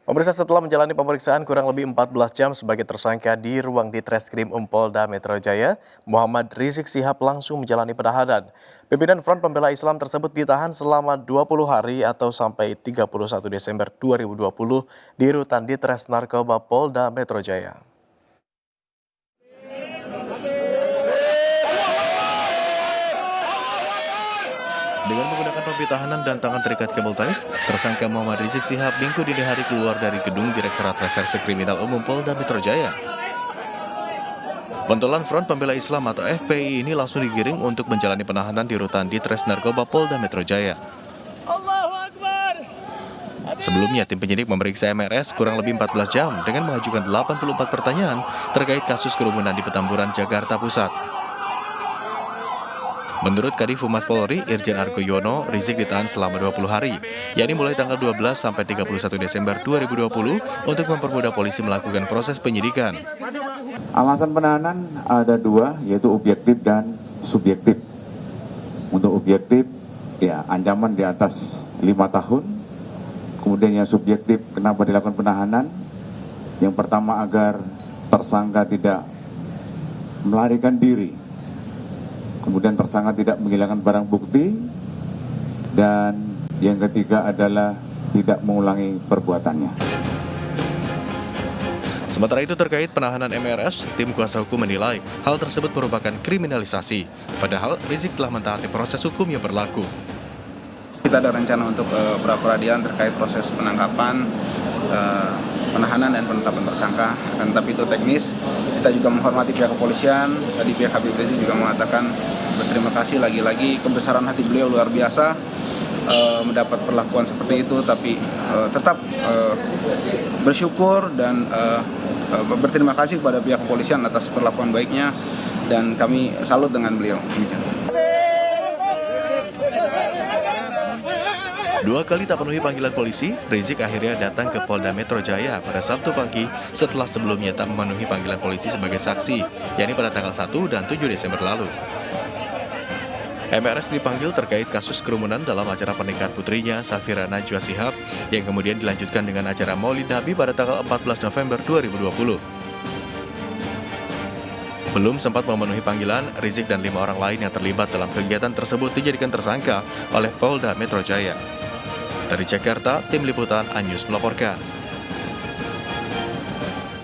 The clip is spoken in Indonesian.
Pemirsa, setelah menjalani pemeriksaan kurang lebih 14 jam sebagai tersangka di ruang Ditreskrim Polda Metro Jaya, Muhammad Rizik Sihab langsung menjalani penahanan. Pimpinan Front Pembela Islam tersebut ditahan selama 20 hari atau sampai 31 Desember 2020 di rutan Ditres Narkoba Polda Metro Jaya. Dengan menggunakan rompi tahanan dan tangan terikat kabel tais, tersangka Muhammad Rizik Sihab Minggu dini hari keluar dari gedung Direktorat Reserse Kriminal Umum Polda Metro Jaya. Pentolan Front Pembela Islam atau FPI ini langsung digiring untuk menjalani penahanan di rutan Ditres Narkoba Polda Metro Jaya. Sebelumnya, tim penyidik memeriksa MRS kurang lebih 14 jam dengan mengajukan 84 pertanyaan terkait kasus kerumunan di Petamburan, Jakarta Pusat. Menurut Kadif Humas Polri, Irjen Argo Yono, Rizik ditahan selama 20 hari, yakni mulai tanggal 12 sampai 31 Desember 2020 untuk mempermudah polisi melakukan proses penyidikan. Alasan penahanan ada dua, yaitu objektif dan subjektif. Untuk objektif, ya ancaman di atas 5 tahun. Kemudian yang subjektif, kenapa dilakukan penahanan? Yang pertama agar tersangka tidak melarikan diri. Kemudian tersangka tidak menghilangkan barang bukti, dan yang ketiga adalah tidak mengulangi perbuatannya. Sementara itu terkait penahanan MRS, tim kuasa hukum menilai hal tersebut merupakan kriminalisasi, padahal Rizik telah mentaati proses hukum yang berlaku. Kita ada rencana untuk pra-peradilan terkait proses penangkapan, penahanan dan penetapan tersangka, tapi itu teknis. Kita juga menghormati pihak kepolisian. Tadi pihak Habib Rizik juga mengatakan berterima kasih, lagi-lagi kebesaran hati beliau luar biasa mendapat perlakuan seperti itu, tapi tetap bersyukur dan berterima kasih kepada pihak kepolisian atas perlakuan baiknya, dan kami salut dengan beliau. 2 kali tak penuhi panggilan polisi, Rizik akhirnya datang ke Polda Metro Jaya pada Sabtu pagi setelah sebelumnya tak memenuhi panggilan polisi sebagai saksi, yakni pada tanggal 1 dan 7 Desember lalu. MRS dipanggil terkait kasus kerumunan dalam acara pernikahan putrinya, Safira Najwa Shihab, yang kemudian dilanjutkan dengan acara Maulid Nabi pada tanggal 14 November 2020. Belum sempat memenuhi panggilan, Rizik dan 5 orang lain yang terlibat dalam kegiatan tersebut dijadikan tersangka oleh Polda Metro Jaya. Dari Jakarta, tim liputan Anyus melaporkan.